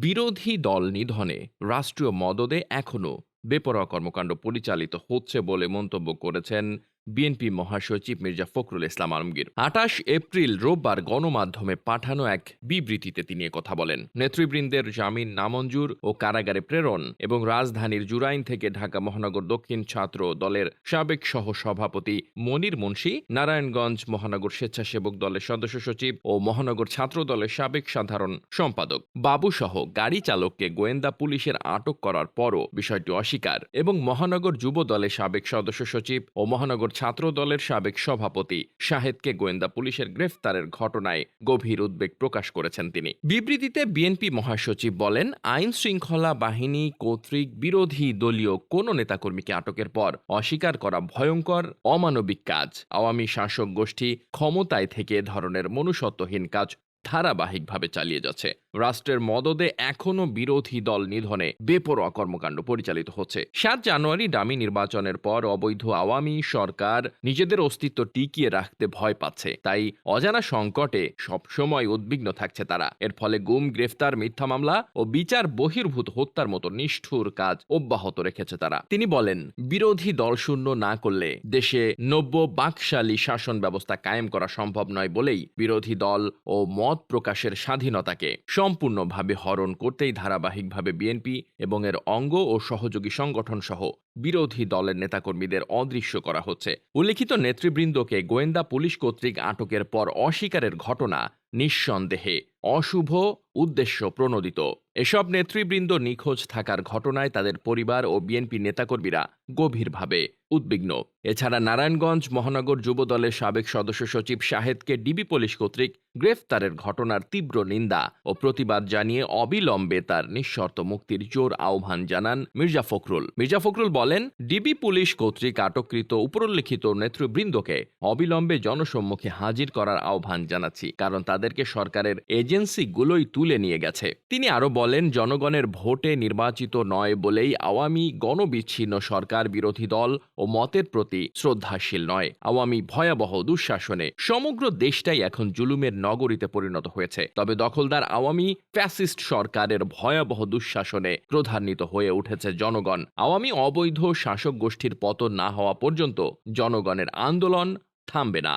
বিরোধী দল নিধনে রাষ্ট্রীয় মদদে এখনো বেপরোয়া কর্মকাণ্ড পরিচালিত হচ্ছে বলে মন্তব্য করেছেন বিএনপি মহাসচিব মির্জা ফখরুল ইসলাম আলমগীর। ২৮ এপ্রিল রোববার গণমাধ্যমে পাঠানো এক বিবৃতিতে তিনি কথা বলেন। নেতৃবৃন্দের জামিন নামঞ্জুর ও কারাগারে প্রেরণ এবং রাজধানীর জুরাইন থেকে ঢাকা মহানগর দক্ষিণ ছাত্র দলের সাবেক সহ সভাপতি মনির মুন্সী, নারায়ণগঞ্জ মহানগর স্বেচ্ছাসেবক দলের সদস্য সচিব ও মহানগর ছাত্র দলের সাবেক সাধারণ সম্পাদক বাবুসহ গাড়ি চালককে গোয়েন্দা পুলিশের আটক করার পরও বিষয়টি অস্বীকার এবং মহানগর যুব দলের সাবেক সদস্য সচিব ও মহানগর ছাত্র দলের সাবেক সভাপতি শাহেদকে গোয়েন্দা পুলিশের গ্রেফতারের ঘটনায় গভীর উদ্বেগ প্রকাশ করেছেন তিনি। বিবৃতিতে বিএনপি মহাসচিব বলেন, আইন শৃঙ্খলা বাহিনী কর্তৃক বিরোধী দলীয় কোনো নেতাকর্মীকে আটকের পর অস্বীকার করা ভয়ঙ্কর অমানবিক কাজ। আওয়ামী শাসক গোষ্ঠী ক্ষমতায় থেকে এ ধরনের মনুষ্যত্বহীন কাজ ধারাবাহিকভাবে চালিয়ে যাচ্ছে। রাষ্ট্রের মদদে এখনো বিরোধী দল নিধনে বেপরোয়া কর্মকাণ্ড পরিচালিত হচ্ছে। ৭ জানুয়ারি ডামি নির্বাচনের পর অবৈধ আওয়ামী সরকার নিজেদের অস্তিত্ব টিকিয়ে রাখতে ভয় পাচ্ছে, তাই অজানা সংকটে সবসময় উদ্বিগ্ন থাকছে তারা। এর ফলে গুম, গ্রেফতার, মিথ্যা মামলা ও বিচার বহির্ভূত হত্যার মতো নিষ্ঠুর কাজ অব্যাহত রেখেছে তারা। তিনি বলেন, বিরোধী দল শূন্য না করলে দেশে নব্য বাকশালী শাসন ব্যবস্থা কায়েম করা সম্ভব নয় বলেই বিরোধী দল ও মত প্রকাশের স্বাধীনতাকে সম্পূর্ণভাবে হরণ করতেই ধারাবাহিকভাবে বিএনপি এবং এর অঙ্গ ও সহযোগী সংগঠন সহ বিরোধী দলের নেতাকর্মীদের অদৃশ্য করা হচ্ছে। উল্লেখিত নেতৃবৃন্দকে গোয়েন্দা পুলিশ কর্তৃক আটকের পর অস্বীকারের ঘটনা নিঃসন্দেহে অশুভ উদ্দেশ্য প্রণোদিত। এসব নেতৃবৃন্দ নিখোঁজ থাকার ঘটনায় তাদের পরিবার ও বিএনপি নেতাকর্মীরা গভীরভাবে উদ্বিগ্ন। এছাড়া নারায়ণগঞ্জ মহানগর যুব দলের সাবেক সদস্য সচিব শাহেদকে ডিবি পুলিশ কর্তৃক গ্রেফতারের ঘটনার তীব্র নিন্দা ও প্রতিবাদ জানিয়ে অবিলম্বে তার নিঃশর্ত মুক্তির জোর আহ্বান জানান মির্জা ফখরুল। মির্জা ফখরুল বলেন, ডিবি পুলিশ কর্তৃক আটককৃত উপরোল্লিখিত নেতৃবৃন্দকে অবিলম্বে জনসম্মুখে হাজির করার আহ্বান জানাচ্ছি, কারণ তাদেরকে সরকারের এজেন্সিগুলোই তুলে নিয়ে গেছে। তিনি আরো বলেন, জনগণের ভোটে নির্বাচিত নয় বলেই আওয়ামী গণবিচ্ছিন্ন সরকার বিরোধী দল ও মতের প্রতি শ্রদ্ধাশীল নয়। আওয়ামী ভয়াবহ দুঃশাসনে সমগ্র দেশটাই এখন জুলুমের নগরীতে পরিণত হয়েছে। তবে দখলদার আওয়ামী ফ্যাসিস্ট সরকারের ভয়াবহ দুঃশাসনে ক্রোধান্বিত হয়ে উঠেছে জনগণ। আওয়ামী অবৈধ শাসক গোষ্ঠীর পতন না হওয়া পর্যন্ত জনগণের আন্দোলন থামবে না।